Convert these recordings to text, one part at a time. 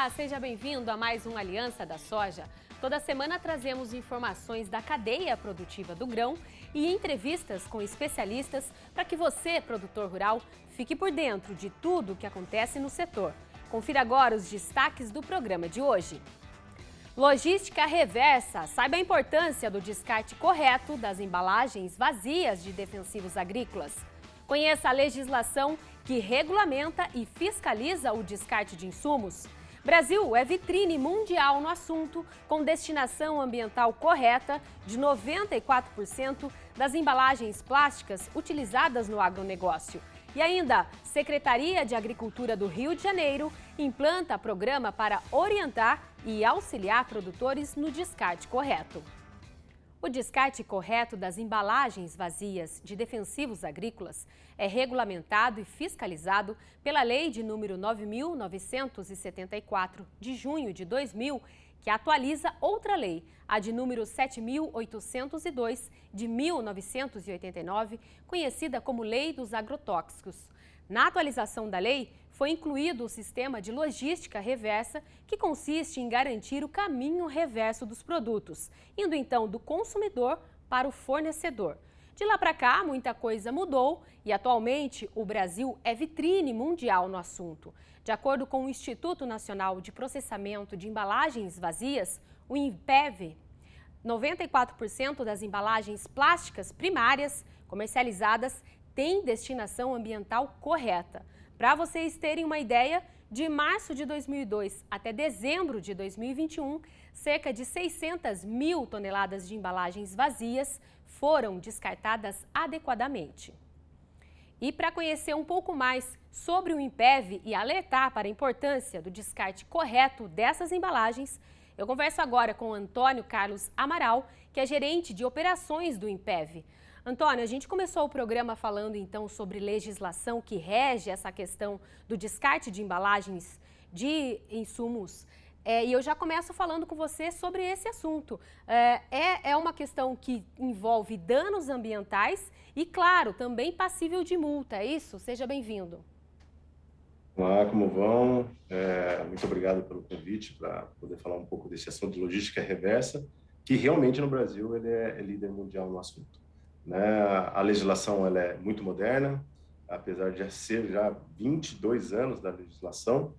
Olá, seja bem-vindo a mais um Aliança da Soja. Toda semana trazemos informações da cadeia produtiva do grão e entrevistas com especialistas para que você, produtor rural, fique por dentro de tudo o que acontece no setor. Confira agora os destaques do programa de hoje. Logística reversa. Saiba a importância do descarte correto das embalagens vazias de defensivos agrícolas. Conheça a legislação que regulamenta e fiscaliza o descarte de insumos. Brasil é vitrine mundial no assunto, com destinação ambiental correta de 94% das embalagens plásticas utilizadas no agronegócio. E ainda, Secretaria de Agricultura do Rio de Janeiro implanta programa para orientar e auxiliar produtores no descarte correto. O descarte correto das embalagens vazias de defensivos agrícolas é regulamentado e fiscalizado pela Lei de número 9.974, de junho de 2000, que atualiza outra lei, a de número 7.802, de 1989, conhecida como Lei dos Agrotóxicos. Na atualização da lei, foi incluído o sistema de logística reversa, que consiste em garantir o caminho reverso dos produtos, indo então do consumidor para o fornecedor. De lá para cá, muita coisa mudou e atualmente o Brasil é vitrine mundial no assunto. De acordo com o Instituto Nacional de Processamento de Embalagens Vazias, o INPEV, 94% das embalagens plásticas primárias comercializadas têm destinação ambiental correta. Para vocês terem uma ideia, de março de 2002 até dezembro de 2021, cerca de 600 mil toneladas de embalagens vazias foram descartadas adequadamente. E para conhecer um pouco mais sobre o INPEV e alertar para a importância do descarte correto dessas embalagens, eu converso agora com Antônio Carlos Amaral, que é gerente de operações do INPEV. Antônio, a gente começou o programa falando então sobre legislação que rege essa questão do descarte de embalagens de insumos. E eu já começo falando com você sobre esse assunto. É uma questão que envolve danos ambientais e, claro, também passível de multa, é isso? Seja bem-vindo. Olá, como vão? Muito obrigado pelo convite para poder falar um pouco desse assunto de logística reversa, que realmente no Brasil ele é líder mundial no assunto. Né? A legislação ela é muito moderna, apesar de ser já 22 anos da legislação,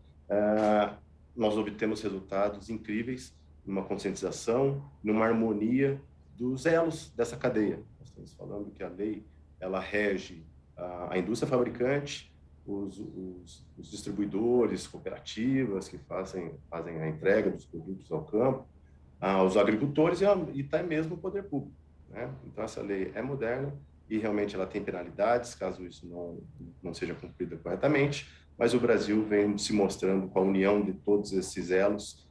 nós obtemos resultados incríveis numa conscientização, numa harmonia dos elos dessa cadeia. Nós estamos falando que a lei ela rege a indústria fabricante, os distribuidores, cooperativas que fazem a entrega dos produtos ao campo, os agricultores e até mesmo o poder público. Né? Então, essa lei é moderna e realmente ela tem penalidades, caso isso não seja cumprida corretamente, mas o Brasil vem se mostrando com a união de todos esses elos,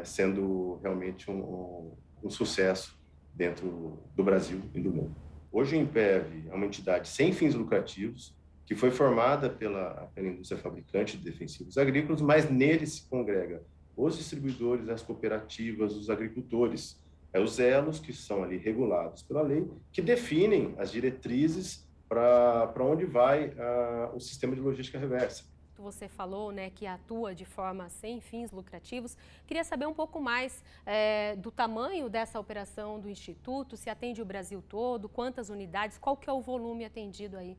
sendo realmente um sucesso dentro do Brasil e do mundo. Hoje o INPEV é uma entidade sem fins lucrativos, que foi formada pela indústria fabricante de defensivos agrícolas, mas nele se congrega os distribuidores, as cooperativas, os agricultores, os elos que são ali regulados pela lei, que definem as diretrizes para onde vai o sistema de logística reversa. Você falou, né, que atua de forma sem fins lucrativos. Queria saber um pouco mais do tamanho dessa operação do Instituto, se atende o Brasil todo, quantas unidades, qual que é o volume atendido aí?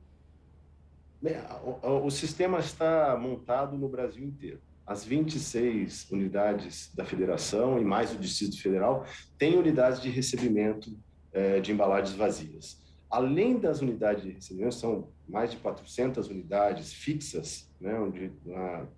O sistema está montado no Brasil inteiro. As 26 unidades da federação e mais o Distrito Federal têm unidades de recebimento de embalagens vazias. Além das unidades de recebimento, são mais de 400 unidades fixas, né, onde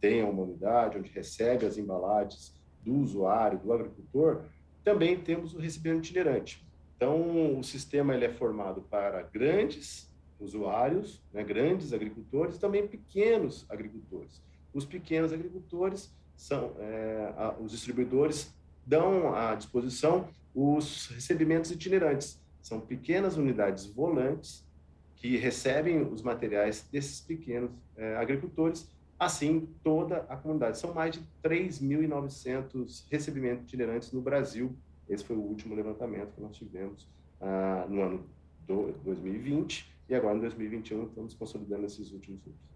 tem uma unidade, onde recebe as embalagens do usuário, do agricultor. Também temos o recebimento itinerante. Então, o sistema ele é formado para grandes usuários, né, grandes agricultores e também pequenos agricultores. Os pequenos agricultores são os distribuidores dão à disposição os recebimentos itinerantes. São pequenas unidades volantes que recebem os materiais desses pequenos agricultores, assim toda a comunidade. São mais de 3.900 recebimentos itinerantes no Brasil. Esse foi o último levantamento que nós tivemos no ano 2020 e agora em 2021 estamos consolidando esses últimos números.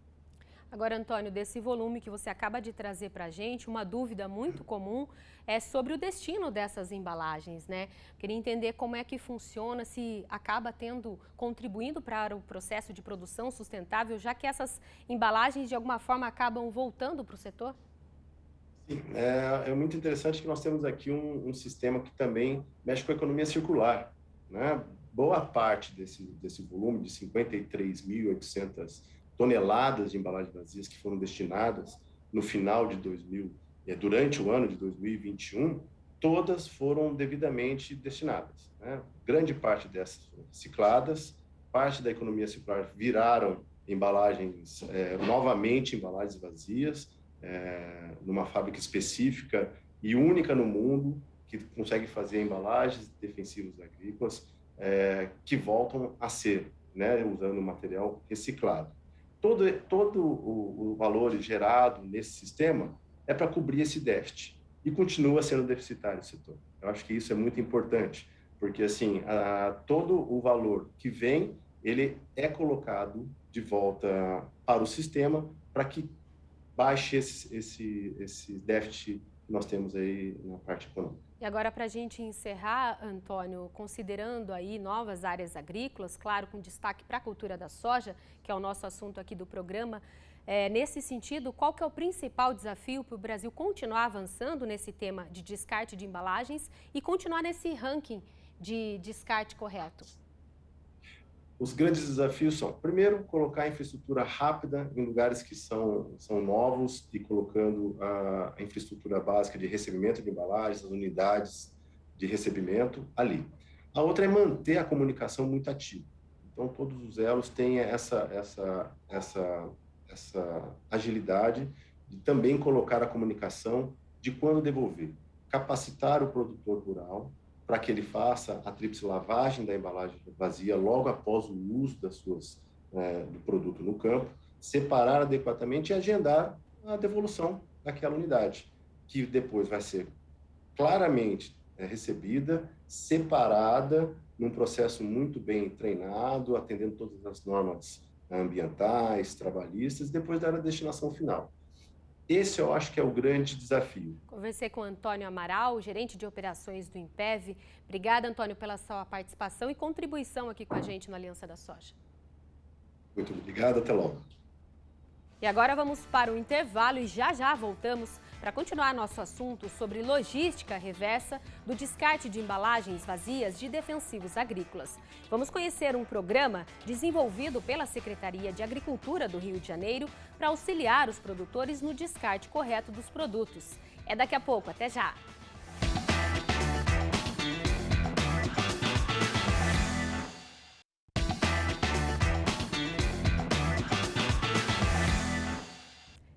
Agora, Antônio, desse volume que você acaba de trazer para a gente, uma dúvida muito comum é sobre o destino dessas embalagens, né? Queria entender como é que funciona, se acaba contribuindo para o processo de produção sustentável, já que essas embalagens, de alguma forma, acabam voltando para o setor? Sim, é muito interessante que nós temos aqui um sistema que também mexe com a economia circular, né? Boa parte desse volume de 53.800 toneladas de embalagens vazias que foram destinadas no final de durante o ano de 2021, todas foram devidamente destinadas, né? Grande parte dessas foram recicladas, parte da economia circular viraram embalagens, novamente embalagens vazias, numa fábrica específica e única no mundo que consegue fazer embalagens defensivos agrícolas que voltam a ser, né, usando material reciclado. Todo o valor gerado nesse sistema é para cobrir esse déficit e continua sendo deficitário o setor. Eu acho que isso é muito importante, porque assim, todo o valor que vem, ele é colocado de volta para o sistema para que baixe esse déficit que nós temos aí na parte econômica. E agora, para a gente encerrar, Antônio, considerando aí novas áreas agrícolas, claro, com destaque para a cultura da soja, que é o nosso assunto aqui do programa, nesse sentido, qual que é o principal desafio para o Brasil continuar avançando nesse tema de descarte de embalagens e continuar nesse ranking de descarte correto? Os grandes desafios são, primeiro, colocar a infraestrutura rápida em lugares que são novos e colocando a infraestrutura básica de recebimento de embalagens, as unidades de recebimento ali. A outra é manter a comunicação muito ativa. Então, todos os elos têm essa agilidade de também colocar a comunicação de quando devolver. Capacitar o produtor rural, para que ele faça a tríplice lavagem da embalagem vazia logo após o uso do produto no campo, separar adequadamente e agendar a devolução daquela unidade, que depois vai ser claramente recebida, separada, num processo muito bem treinado, atendendo todas as normas ambientais, trabalhistas, depois dar a destinação final. Esse eu acho que é o grande desafio. Conversei com o Antônio Amaral, gerente de operações do Impev. Obrigada, Antônio, pela sua participação e contribuição aqui com a gente no Aliança da Soja. Muito obrigado, até logo. E agora vamos para o intervalo e já voltamos para continuar nosso assunto sobre logística reversa do descarte de embalagens vazias de defensivos agrícolas. Vamos conhecer um programa desenvolvido pela Secretaria de Agricultura do Rio de Janeiro para auxiliar os produtores no descarte correto dos produtos. É daqui a pouco, até já!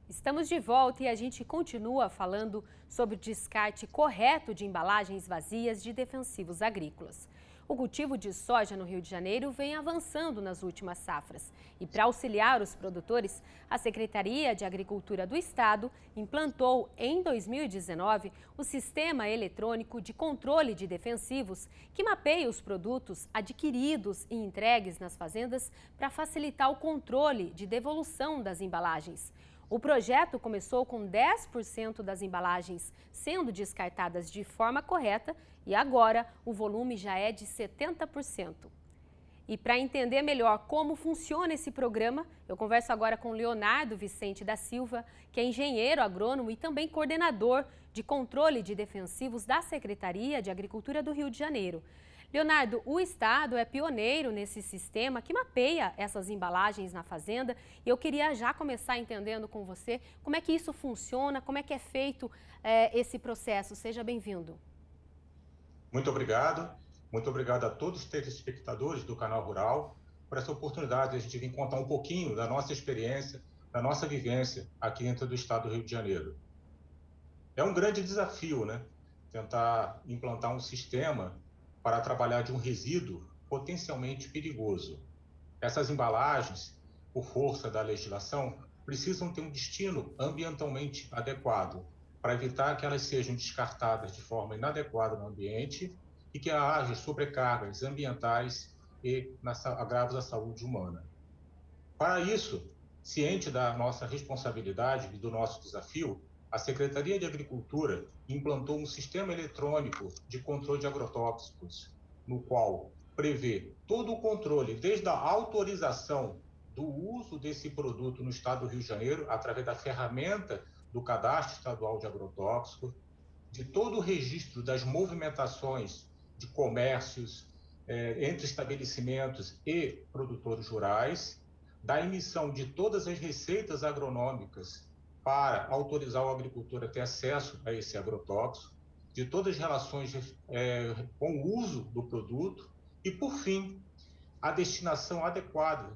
Estamos de volta e a gente continua falando sobre o descarte correto de embalagens vazias de defensivos agrícolas. O cultivo de soja no Rio de Janeiro vem avançando nas últimas safras. E para auxiliar os produtores, a Secretaria de Agricultura do Estado implantou em 2019 o Sistema Eletrônico de Controle de Defensivos, que mapeia os produtos adquiridos e entregues nas fazendas para facilitar o controle de devolução das embalagens. O projeto começou com 10% das embalagens sendo descartadas de forma correta e agora o volume já é de 70%. E para entender melhor como funciona esse programa, eu converso agora com Leonardo Vicente da Silva, que é engenheiro agrônomo e também coordenador de controle de defensivos da Secretaria de Agricultura do Rio de Janeiro. Leonardo, o Estado é pioneiro nesse sistema que mapeia essas embalagens na fazenda e eu queria já começar entendendo com você como é que isso funciona, como é que é feito esse processo. Seja bem-vindo. Muito obrigado a todos os telespectadores do Canal Rural por essa oportunidade de a gente vir contar um pouquinho da nossa experiência, da nossa vivência aqui dentro do Estado do Rio de Janeiro. É um grande desafio, né? Tentar implantar um sistema para trabalhar de um resíduo potencialmente perigoso. Essas embalagens, por força da legislação, precisam ter um destino ambientalmente adequado, para evitar que elas sejam descartadas de forma inadequada no ambiente e que haja sobrecargas ambientais e agravos à saúde humana. Para isso, Ciente da nossa responsabilidade e do nosso desafio, a Secretaria de Agricultura implantou um sistema eletrônico de controle de agrotóxicos, no qual prevê todo o controle, desde a autorização do uso desse produto no estado do Rio de Janeiro, através da ferramenta do Cadastro Estadual de Agrotóxico, de todo o registro das movimentações de comércios entre estabelecimentos e produtores rurais, da emissão de todas as receitas agronômicas para autorizar o agricultor a ter acesso a esse agrotóxico, de todas as relações com o uso do produto e, por fim, a destinação adequada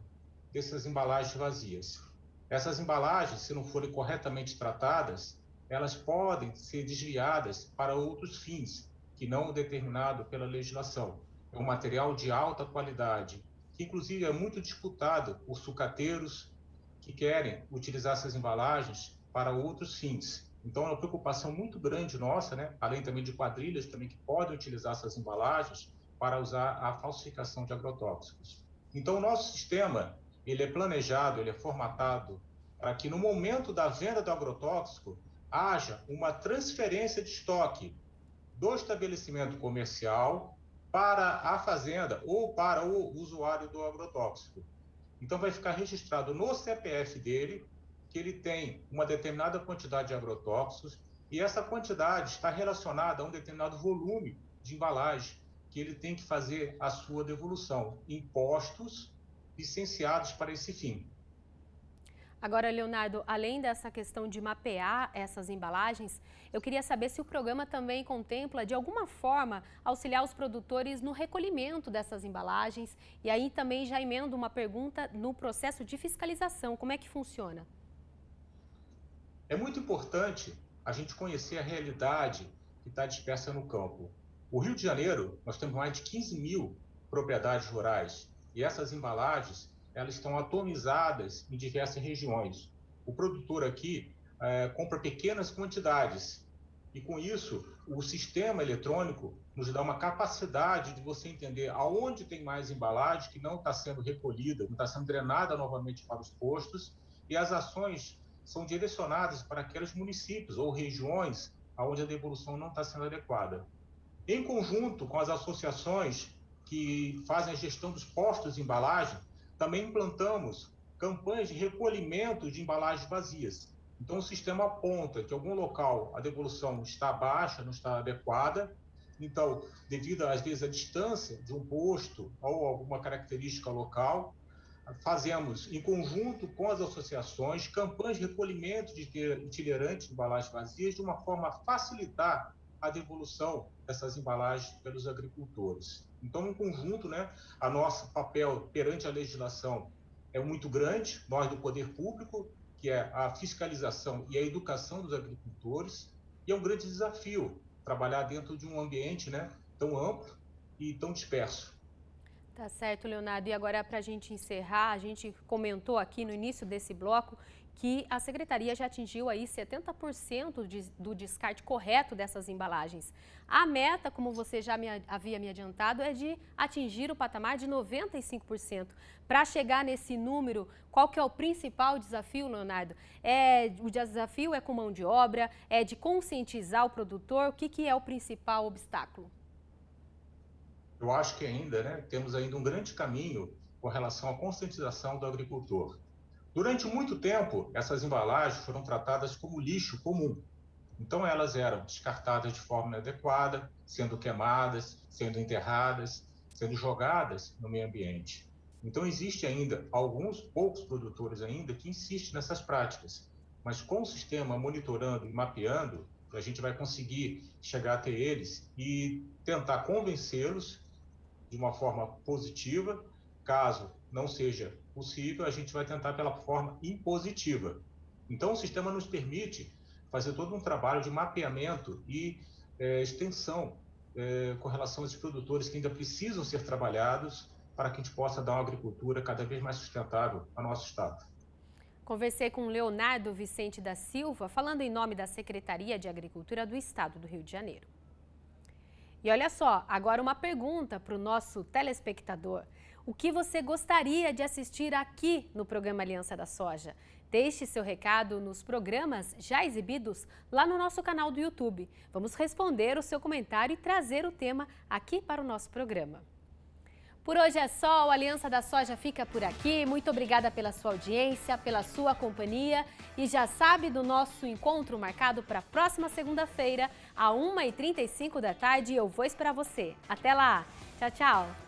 dessas embalagens vazias. Essas embalagens, se não forem corretamente tratadas, elas podem ser desviadas para outros fins, que não determinado pela legislação. É um material de alta qualidade, que inclusive é muito disputado por sucateiros que querem utilizar essas embalagens para outros fins. Então, é uma preocupação muito grande nossa, né? Além também de quadrilhas também que podem utilizar essas embalagens para usar a falsificação de agrotóxicos. Então, o nosso sistema, ele é planejado, ele é formatado para que no momento da venda do agrotóxico haja uma transferência de estoque do estabelecimento comercial para a fazenda ou para o usuário do agrotóxico. Então, vai ficar registrado no CPF dele que ele tem uma determinada quantidade de agrotóxicos e essa quantidade está relacionada a um determinado volume de embalagem que ele tem que fazer a sua devolução, impostos licenciados para esse fim. Agora, Leonardo, além dessa questão de mapear essas embalagens, eu queria saber se o programa também contempla, de alguma forma, auxiliar os produtores no recolhimento dessas embalagens. E aí também já emendo uma pergunta no processo de fiscalização. Como é que funciona? É muito importante a gente conhecer a realidade que está dispersa no campo. O Rio de Janeiro, nós temos mais de 15 mil propriedades rurais e essas embalagens elas estão atomizadas em diversas regiões. O produtor aqui compra pequenas quantidades e, com isso, o sistema eletrônico nos dá uma capacidade de você entender aonde tem mais embalagem que não está sendo recolhida, não está sendo drenada novamente para os postos, e as ações são direcionadas para aqueles municípios ou regiões onde a devolução não está sendo adequada. Em conjunto com as associações que fazem a gestão dos postos de embalagem, também implantamos campanhas de recolhimento de embalagens vazias. Então, o sistema aponta que em algum local a devolução está baixa, não está adequada. Então, devido, às vezes, à distância de um posto ou alguma característica local, fazemos, em conjunto com as associações, campanhas de recolhimento de itinerantes de embalagens vazias, de uma forma a facilitar a devolução dessas embalagens pelos agricultores. Então, em conjunto, né, a nosso papel perante a legislação é muito grande, nós do poder público, que é a fiscalização e a educação dos agricultores, e é um grande desafio trabalhar dentro de um ambiente, né, tão amplo e tão disperso. Tá certo, Leonardo. E agora, para a gente encerrar, a gente comentou aqui no início desse bloco que a Secretaria já atingiu aí 70% do descarte correto dessas embalagens. A meta, como você já havia me adiantado, é de atingir o patamar de 95%. Para chegar nesse número, qual que é o principal desafio, Leonardo? O desafio é com mão de obra, é de conscientizar o produtor? O que é o principal obstáculo? Eu acho que ainda, né, temos ainda um grande caminho com relação à conscientização do agricultor. Durante muito tempo, essas embalagens foram tratadas como lixo comum. Então, elas eram descartadas de forma inadequada, sendo queimadas, sendo enterradas, sendo jogadas no meio ambiente. Então, existe ainda alguns poucos produtores ainda que insistem nessas práticas. Mas com o sistema monitorando e mapeando, a gente vai conseguir chegar até eles e tentar convencê-los de uma forma positiva. Caso não seja possível, a gente vai tentar pela forma impositiva. Então, o sistema nos permite fazer todo um trabalho de mapeamento e extensão com relação a esses produtores que ainda precisam ser trabalhados para que a gente possa dar uma agricultura cada vez mais sustentável ao nosso estado. Conversei com Leonardo Vicente da Silva, falando em nome da Secretaria de Agricultura do Estado do Rio de Janeiro. E olha só, agora uma pergunta para o nosso telespectador. O que você gostaria de assistir aqui no programa Aliança da Soja? Deixe seu recado nos programas já exibidos lá no nosso canal do YouTube. Vamos responder o seu comentário e trazer o tema aqui para o nosso programa. Por hoje é só, o Aliança da Soja fica por aqui. Muito obrigada pela sua audiência, pela sua companhia. E já sabe do nosso encontro marcado para a próxima segunda-feira, às 1h35 da tarde. Eu vou esperar você. Até lá. Tchau, tchau.